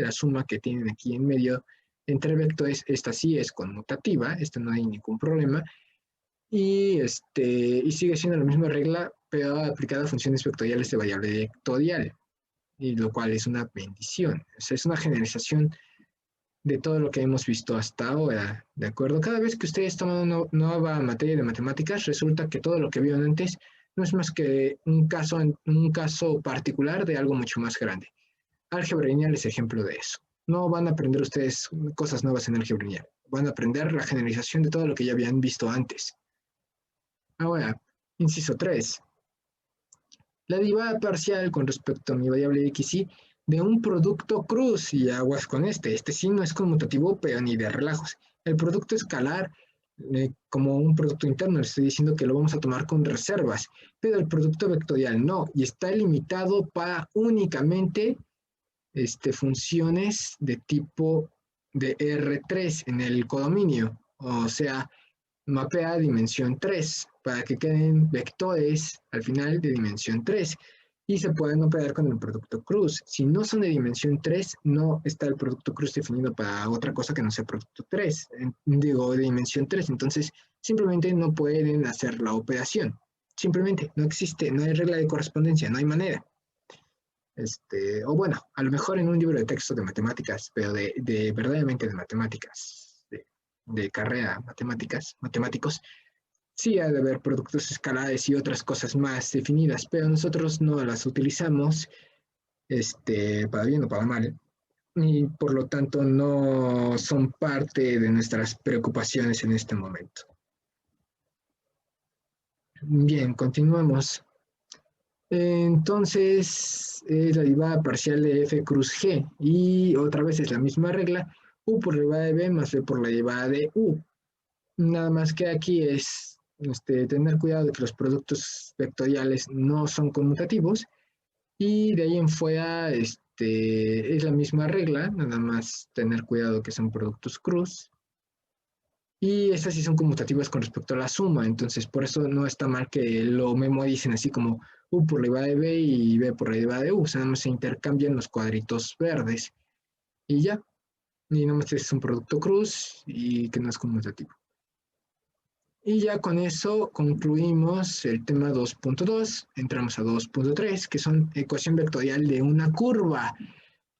que tienen aquí en medio entre vectores, esta sí es conmutativa, esta no hay ningún problema, y sigue siendo la misma regla, pero aplicada a funciones vectoriales de variable vectorial, y lo cual es una bendición. O sea, es una generalización de todo lo que hemos visto hasta ahora, ¿de acuerdo? Cada vez que ustedes toman una nueva materia de matemáticas, resulta que todo lo que vieron antes no es más que un caso particular de algo mucho más grande. Álgebra lineal es ejemplo de eso. No van a aprender ustedes cosas nuevas en álgebra lineal, van a aprender la generalización de todo lo que ya habían visto antes. Ahora, inciso 3. La derivada parcial con respecto a mi variable x y de un producto cruz, y aguas con este sí no es conmutativo, pero ni de relajos. El producto escalar, como un producto interno, le estoy diciendo que lo vamos a tomar con reservas, pero el producto vectorial no, y está limitado para únicamente funciones de tipo de R3 en el codominio, o sea, mapea dimensión 3 para que queden vectores al final de dimensión 3 y se pueden operar con el producto cruz. Si no son de dimensión 3, no está el producto cruz definido para otra cosa que no sea producto 3, digo, de dimensión 3. Entonces, simplemente no pueden hacer la operación. Simplemente no existe, no hay regla de correspondencia, no hay manera. O bueno, a lo mejor en un libro de texto de matemáticas, pero de verdaderamente de matemáticas, de carrera matemáticos, sí ha de haber productos escalares y otras cosas más definidas, pero nosotros no las utilizamos, para bien o para mal, y por lo tanto no son parte de nuestras preocupaciones en este momento. Bien, continuamos. Entonces, es la derivada parcial de f cruz g, y otra vez es la misma regla, u por la derivada de b más b por la derivada de u. Nada más que aquí es tener cuidado de que los productos vectoriales no son conmutativos, y de ahí en fuera es la misma regla, nada más tener cuidado que son productos cruz. Y estas sí son conmutativas con respecto a la suma, entonces por eso no está mal que lo memoricen así como U por la derivada de B y B por la derivada de U, o sea, nada más se intercambian los cuadritos verdes y ya. Y nada más es un producto cruz y que no es conmutativo. Y ya con eso concluimos el tema 2.2, entramos a 2.3, que son ecuación vectorial de una curva.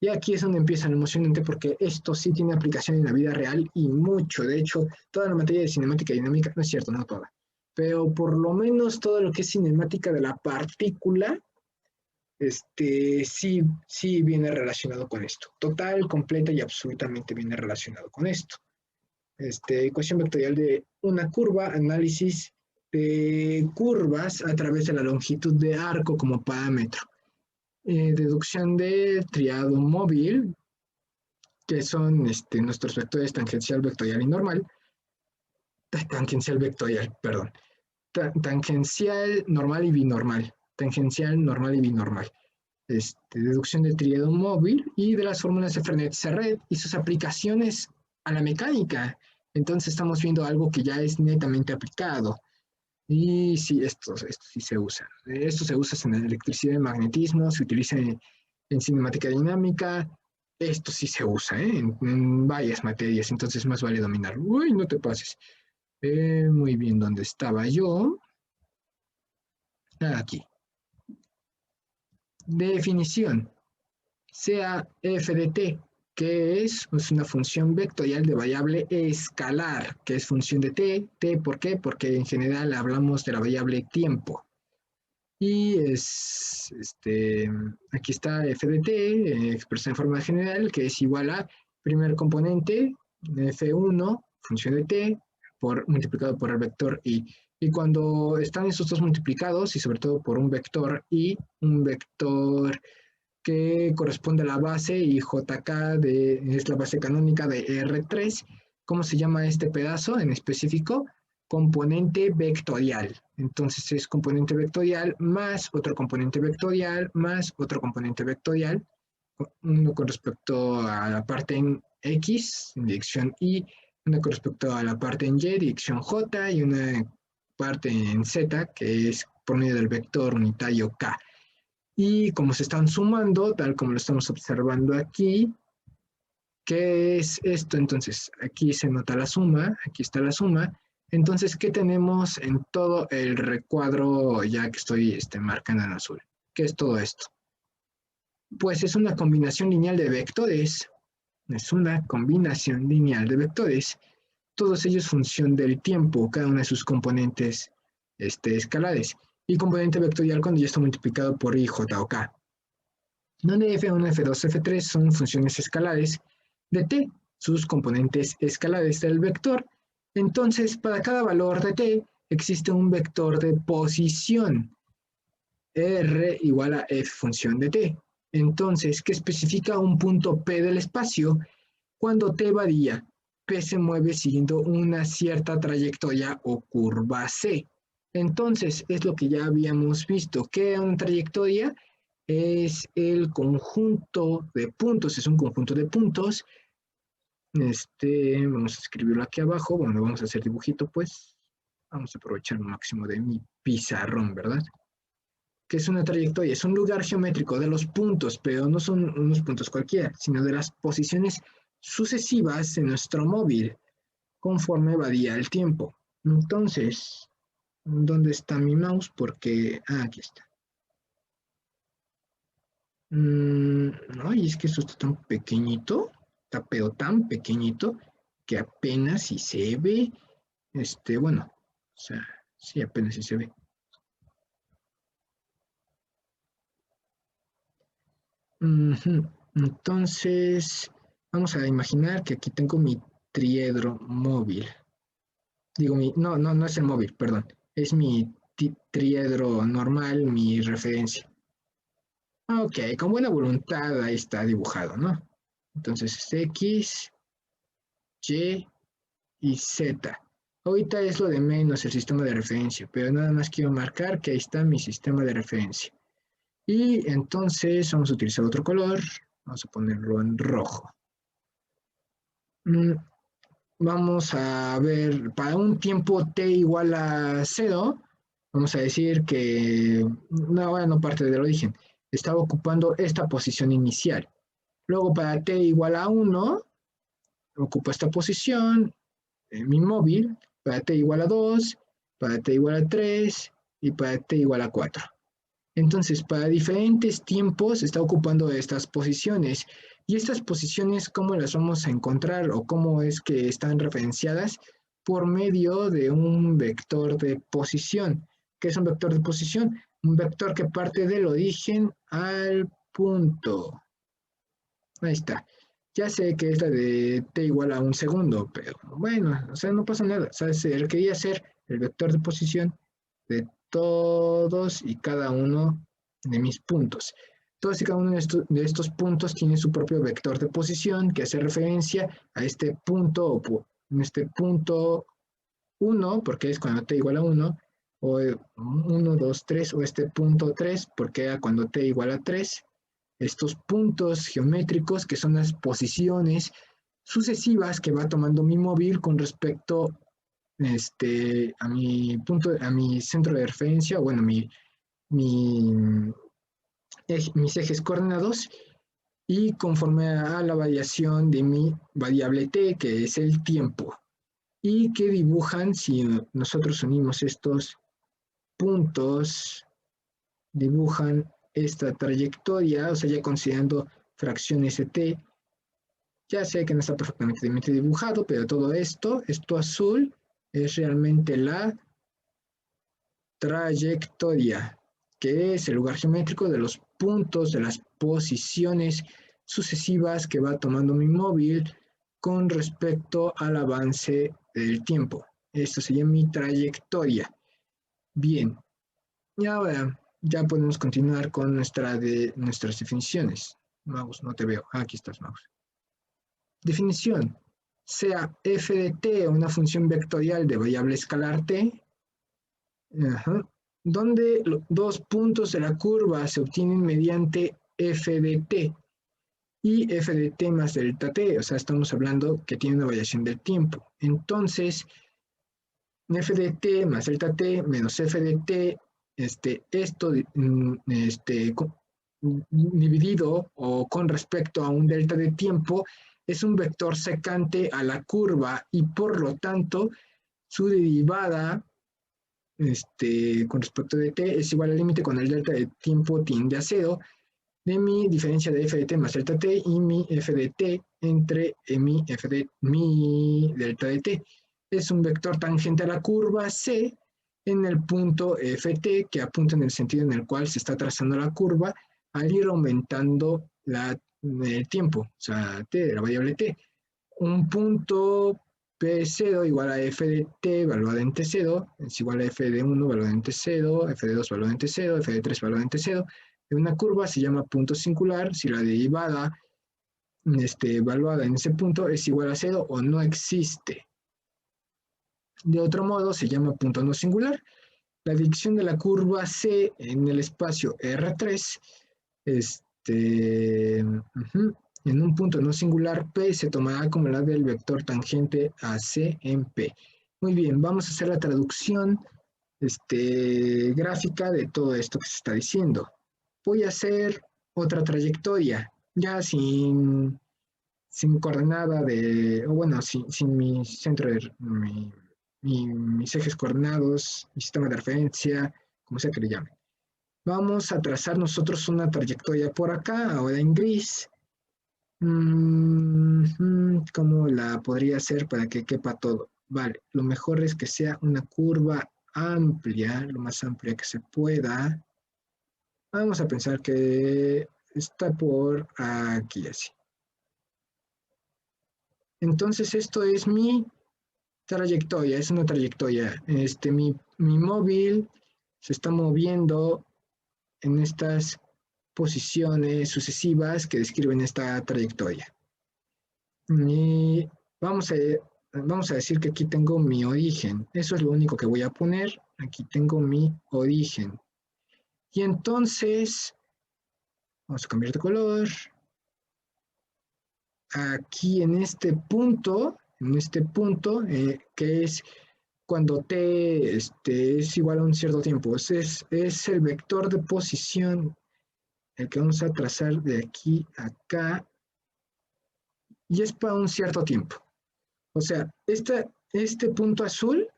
Y aquí es donde empieza lo emocionante, porque esto sí tiene aplicación en la vida real y mucho. De hecho, toda la materia de cinemática y dinámica, no es cierto, no toda, pero por lo menos todo lo que es cinemática de la partícula, sí viene relacionado con esto. Total, completa y absolutamente viene relacionado con esto. Ecuación vectorial de una curva, análisis de curvas a través de la longitud de arco como parámetro. Deducción de triado móvil, que son nuestros vectores tangencial, vectorial y normal. Tangencial, vectorial, perdón. Tangencial, normal y binormal. Tangencial, normal y binormal. Deducción de triado móvil y de las fórmulas de Frenet-Serret y sus aplicaciones a la mecánica. Entonces estamos viendo algo que ya es netamente aplicado. Y sí, esto sí se usa. Esto se usa en electricidad y magnetismo, se utiliza en cinemática dinámica, esto sí se usa, ¿eh? En varias materias, entonces más vale dominarlo. Uy, no te pases. Muy bien, ¿dónde estaba yo? Aquí. Definición. Sea f de t, que es pues, una función vectorial de variable escalar, que es función de t. T, ¿por qué? Porque en general hablamos de la variable tiempo. Y aquí está f de t, expresada en forma general, que es igual a primer componente, f1, función de t, multiplicado por el vector i. Y cuando están esos dos multiplicados, y sobre todo por un vector i, un vector que corresponde a la base y JK es la base canónica de R3. ¿Cómo se llama este pedazo en específico? Componente vectorial. Entonces es componente vectorial más otro componente vectorial más otro componente vectorial, uno con respecto a la parte en X, en dirección Y, una con respecto a la parte en Y, dirección J, y una parte en Z, que es por medio del vector unitario K. Y como se están sumando, tal como lo estamos observando aquí, ¿qué es esto? Entonces, aquí se nota la suma, aquí está la suma. Entonces, ¿qué tenemos en todo el recuadro ya que estoy marcando en azul? ¿Qué es todo esto? Pues es una combinación lineal de vectores. Es una combinación lineal de vectores. Todos ellos función del tiempo, cada una de sus componentes escalares. Y componente vectorial cuando ya está multiplicado por i, j o k. Donde f1, f2, f3 son funciones escalares de t, sus componentes escalares del vector. Entonces, para cada valor de t existe un vector de posición, r igual a f función de t. Entonces, ¿qué especifica un punto P del espacio? Cuando t varía, P se mueve siguiendo una cierta trayectoria o curva C. Entonces, es lo que ya habíamos visto. ¿Qué es una trayectoria? Es el conjunto de puntos, es un conjunto de puntos. Vamos a escribirlo aquí abajo, bueno, vamos a hacer dibujito, pues. Vamos a aprovechar el máximo de mi pizarrón, ¿verdad? Que es una trayectoria, es un lugar geométrico de los puntos, pero no son unos puntos cualquiera, sino de las posiciones sucesivas en nuestro móvil, conforme varía el tiempo. Entonces, ¿dónde está mi mouse? Porque, aquí está. No, y es que esto está tan pequeñito, está pero tan pequeñito, que apenas si se ve, bueno, o sea, sí, apenas si se ve. Entonces, vamos a imaginar que aquí tengo mi triedro móvil. Digo, no es el móvil, perdón. Es mi triedro normal, mi referencia. Ok, con buena voluntad ahí está dibujado, ¿no? Entonces es X, Y y Z. Ahorita es lo de menos el sistema de referencia, pero nada más quiero marcar que ahí está mi sistema de referencia. Y entonces vamos a utilizar otro color, vamos a ponerlo en rojo. Vamos a ver, para un tiempo t igual a 0, vamos a decir que ahora no parte del origen, estaba ocupando esta posición inicial. Luego para t igual a 1, ocupa esta posición, mi móvil, para t igual a 2, para t igual a 3 y para t igual a 4. Entonces, para diferentes tiempos está ocupando estas posiciones. Y estas posiciones, ¿cómo las vamos a encontrar o cómo es que están referenciadas? Por medio de un vector de posición. ¿Qué es un vector de posición? Un vector que parte del origen al punto. Ahí está. Ya sé que es la de t igual a un segundo, pero bueno, o sea, no pasa nada. O sea, quería hacer el vector de posición de todos y cada uno de mis puntos. Todos y cada uno de estos puntos tiene su propio vector de posición que hace referencia a este punto, o en este punto 1, porque es cuando t igual a 1, o 1, 2, 3, o este punto 3, porque era cuando t igual a 3. Estos puntos geométricos que son las posiciones sucesivas que va tomando mi móvil con respecto a mi punto, a mi centro de referencia, bueno, mi mis ejes coordenados y conforme a la variación de mi variable t, que es el tiempo, y que dibujan, si nosotros unimos estos puntos, dibujan esta trayectoria, o sea, ya considerando fracciones de t. Ya sé que no está perfectamente dibujado, pero todo esto azul, es realmente la trayectoria, que es el lugar geométrico de los puntos, de las posiciones sucesivas que va tomando mi móvil con respecto al avance del tiempo. Esto sería mi trayectoria. Bien, y ahora ya podemos continuar con nuestras definiciones. Mouse, no te veo. Aquí estás, Mouse. Definición. Sea f de t una función vectorial de variable escalar t, donde los dos puntos de la curva se obtienen mediante f de t y f de t más delta t, o sea, estamos hablando que tiene una variación del tiempo. Entonces, f de t más delta t menos f de t, esto dividido o con respecto a un delta de tiempo, es un vector secante a la curva y por lo tanto su derivada con respecto de t es igual al límite cuando el delta de tiempo tiende a cero de mi diferencia de f de t más delta t y mi f de t entre mi delta de t. Es un vector tangente a la curva c en el punto ft que apunta en el sentido en el cual se está trazando la curva al ir aumentando el tiempo, o sea, t, la variable t. Un punto P0 igual a f de t evaluada en t0 es igual a f de 1 evaluada en t0, f de 2 evaluada en t0, f de 3 evaluada en t0. De una curva se llama punto singular si la derivada evaluada en ese punto es igual a 0 o no existe. De otro modo se llama punto no singular. La dirección de la curva C en el espacio R3 en un punto no singular P se tomará como la del vector tangente a C en P. Muy bien, vamos a hacer la traducción gráfica de todo esto que se está diciendo. Voy a hacer otra trayectoria, ya sin coordenada o bueno, sin mi centro de mis ejes coordenados, mi sistema de referencia, como sea que le llamen. Vamos a trazar nosotros una trayectoria por acá, ahora en gris. ¿Cómo la podría hacer para que quepa todo? Vale, lo mejor es que sea una curva amplia, lo más amplia que se pueda. Vamos a pensar que está por aquí así. Entonces esto es mi trayectoria, es una trayectoria. Mi móvil se está moviendo en estas posiciones sucesivas que describen esta trayectoria. Y vamos a decir que aquí tengo mi origen. Eso es lo único que voy a poner. Aquí tengo mi origen. Y entonces, vamos a cambiar de color. Aquí en este punto, que es cuando t es igual a un cierto tiempo. Es el vector de posición el que vamos a trazar de aquí a acá y es para un cierto tiempo. O sea, este punto azul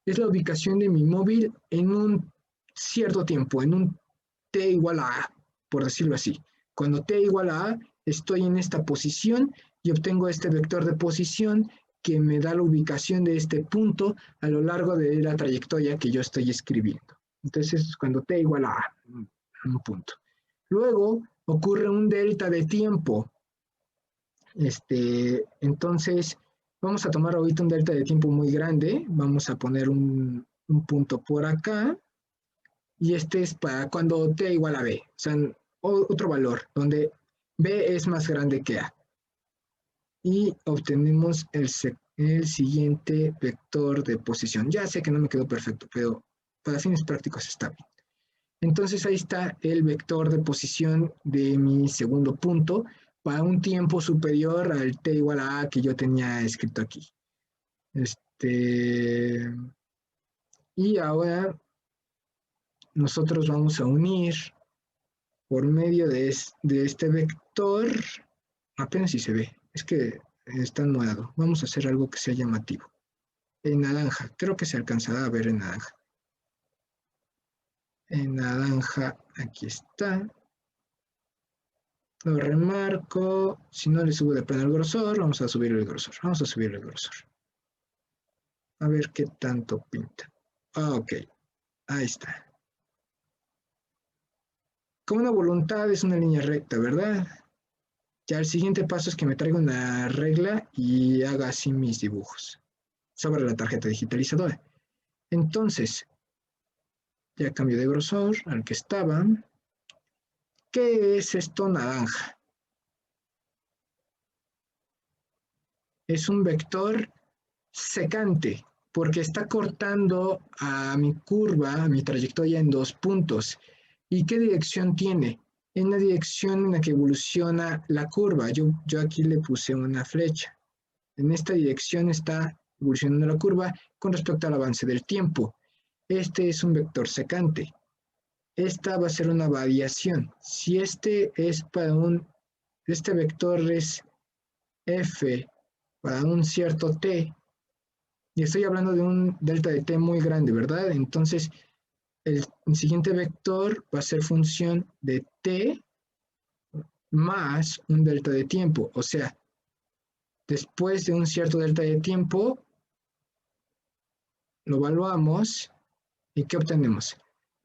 es la ubicación de mi móvil en un cierto tiempo, en un t igual a a, por decirlo así. Cuando t igual a a, estoy en esta posición y obtengo este vector de posición que me da la ubicación de este punto a lo largo de la trayectoria que yo estoy escribiendo. Entonces, es cuando t igual a a, un punto. Luego ocurre un delta de tiempo. Entonces, vamos a tomar ahorita un delta de tiempo muy grande. Vamos a poner un punto por acá. Y este es para cuando t igual a b. O sea, otro valor donde b es más grande que a. Y obtenemos el siguiente vector de posición. Ya sé que no me quedó perfecto, pero para fines prácticos está bien. Entonces ahí está el vector de posición de mi segundo punto para un tiempo superior al t igual a a que yo tenía escrito aquí. Y ahora nosotros vamos a unir por medio de este vector, apenas si se ve, es que está nublado. Vamos a hacer algo que sea llamativo. En naranja, creo que se alcanzará a ver en naranja. En naranja, aquí está. Lo remarco. Si no le subo de plano el grosor, vamos a subir el grosor. Vamos a subir el grosor. A ver qué tanto pinta. Ok, ahí está. Como una voluntad es una línea recta, ¿verdad? Ya el siguiente paso es que me traiga una regla y haga así mis dibujos sobre la tarjeta digitalizadora. Entonces, ya cambio de grosor al que estaba. ¿Qué es esto naranja? Es un vector secante porque está cortando a mi curva, a mi trayectoria en dos puntos. ¿Y qué dirección tiene? En la dirección en la que evoluciona la curva. Yo aquí le puse una flecha. En esta dirección está evolucionando la curva con respecto al avance del tiempo. Este es un vector secante. Esta va a ser una variación. Si este es para este vector es f para un cierto t, y estoy hablando de un delta de t muy grande, ¿verdad? Entonces, el siguiente vector va a ser función de t más un delta de tiempo. O sea, después de un cierto delta de tiempo, lo evaluamos y ¿qué obtenemos?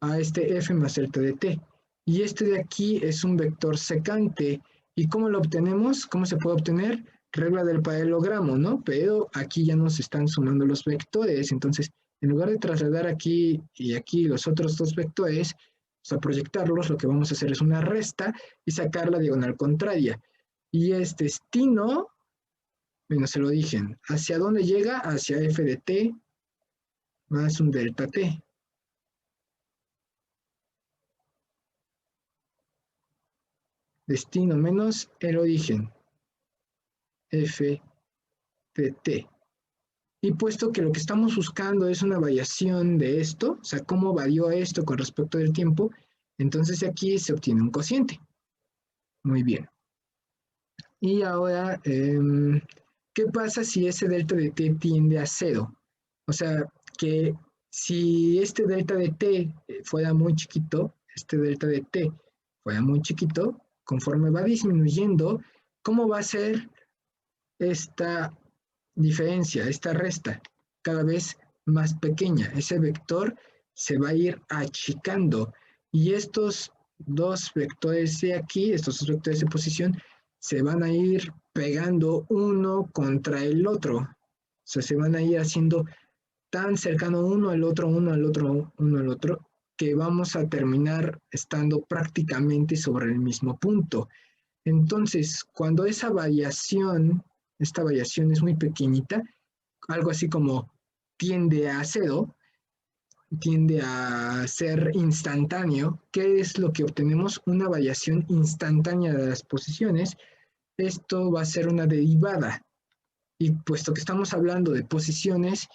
A este f más delta de t. Y este de aquí es un vector secante. ¿Y cómo lo obtenemos? ¿Cómo se puede obtener? Regla del paralelogramo, ¿no? Pero aquí ya nos están sumando los vectores. Entonces, en lugar de trasladar aquí y aquí los otros dos vectores, o sea, proyectarlos, lo que vamos a hacer es una resta y sacar la diagonal contraria. Y es destino, bueno, se lo dije, ¿hacia dónde llega? Hacia f de t más un delta t. Destino menos el origen, f de t. Y puesto que lo que estamos buscando es una variación de esto, o sea, cómo varió esto con respecto del tiempo, entonces aquí se obtiene un cociente. Muy bien. Y ahora, ¿qué pasa si ese delta de t tiende a cero? O sea, que si este delta de t fuera muy chiquito, este delta de t fuera muy chiquito, conforme va disminuyendo, ¿cómo va a ser esta diferencia, esta resta, cada vez más pequeña? Ese vector se va a ir achicando y estos dos vectores de aquí, estos dos vectores de posición, se van a ir pegando uno contra el otro. O sea, se van a ir haciendo tan cercano uno al otro, uno al otro, uno al otro, que vamos a terminar estando prácticamente sobre el mismo punto. Entonces, cuando esta variación es muy pequeñita, algo así como tiende a cero, tiende a ser instantáneo, ¿qué es lo que obtenemos? Una variación instantánea de las posiciones. Esto va a ser una derivada. Y puesto que estamos hablando de posiciones,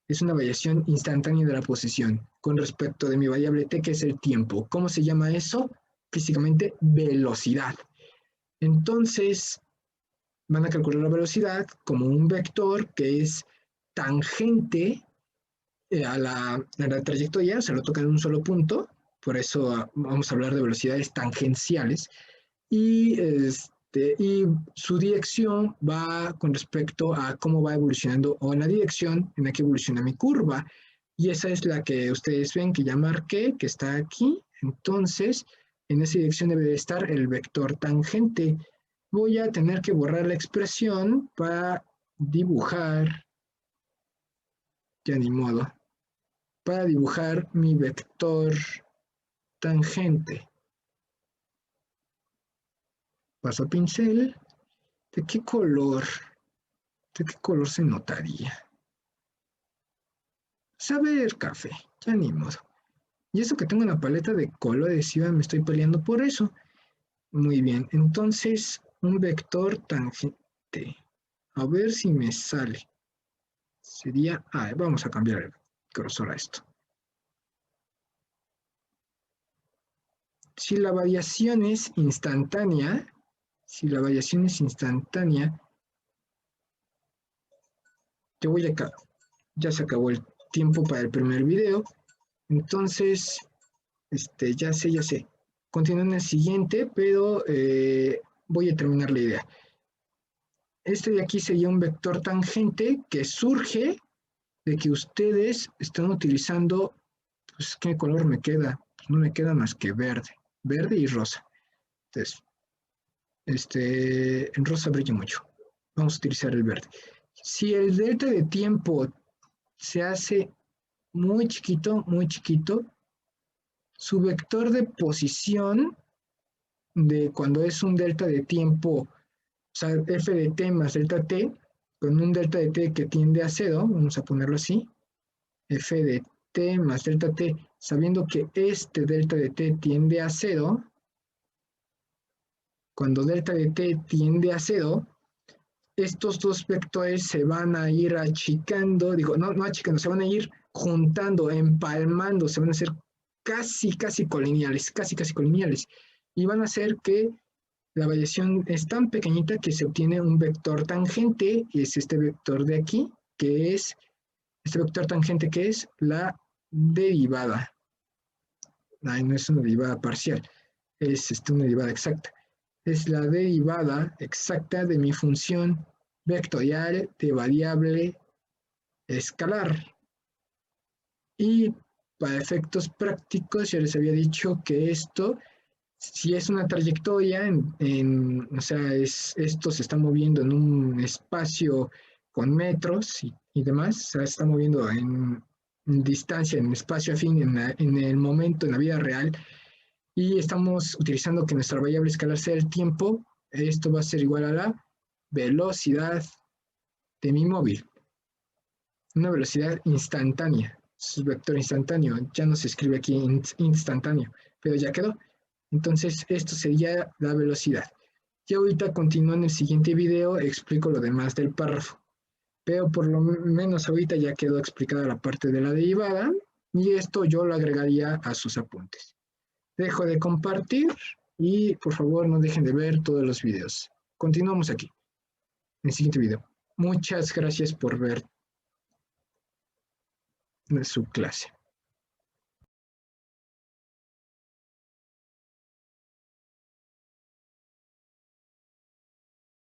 es una variación instantánea de la posición con respecto de mi variable t, que es el tiempo. ¿Cómo se llama eso? Físicamente, velocidad. Entonces, van a calcular la velocidad como un vector que es tangente a la trayectoria, se lo toca en un solo punto, por eso vamos a hablar de velocidades tangenciales, y su dirección va con respecto a cómo va evolucionando, o en la dirección en la que evoluciona mi curva, y esa es la que ustedes ven que ya marqué, que está aquí. Entonces, en esa dirección debe de estar el vector tangente. Voy a tener que borrar la expresión para dibujar, ya ni modo, para dibujar mi vector tangente. Paso a pincel. ¿De qué color? ¿De qué color se notaría? Saber café, ya ni modo. Y eso que tengo una paleta de colores, y me estoy peleando por eso. Muy bien, entonces un vector tangente. A ver si me sale. Sería, vamos a cambiar el grosor a esto. si la variación es instantánea, yo voy acá. Ya se acabó el tiempo para el primer video. Entonces, ya sé. Continúo en el siguiente, pero voy a terminar la idea. Este de aquí sería un vector tangente que surge de que ustedes están utilizando, pues, ¿qué color me queda? Pues no me queda más que verde y rosa. Entonces, en rosa brilla mucho. Vamos a utilizar el verde. Si el delta de tiempo se hace muy chiquito, su vector de posición de cuando es un delta de tiempo, o sea, f de t más delta t, con un delta de t que tiende a cero, vamos a ponerlo así, f de t más delta t, sabiendo que este delta de t tiende a cero, cuando delta de t tiende a cero, estos dos vectores se van a ir achicando, no achicando, se van a ir juntando, empalmando, se van a hacer casi colineales, casi colineales, y van a hacer que la variación es tan pequeñita que se obtiene un vector tangente, y es este vector de aquí, que es, este vector tangente que es la derivada. Ay, no es una derivada parcial, es una derivada exacta. Es la derivada exacta de mi función vectorial de variable escalar. Y para efectos prácticos, ya les había dicho que esto, si es una trayectoria, o sea, esto se está moviendo en un espacio con metros y demás, se está moviendo en distancia, en espacio afín, en el momento, en la vida real, y estamos utilizando que nuestra variable escalar sea el tiempo, esto va a ser igual a la velocidad de mi móvil, una velocidad instantánea, es un vector instantáneo, ya no se escribe aquí instantáneo, pero ya quedó. Entonces esto sería la velocidad. Y ahorita continúo en el siguiente video, explico lo demás del párrafo, pero por lo menos ahorita ya quedó explicada la parte de la derivada y esto yo lo agregaría a sus apuntes. Dejo de compartir y por favor no dejen de ver todos los videos. Continuamos aquí, en el siguiente video. Muchas gracias por ver su clase.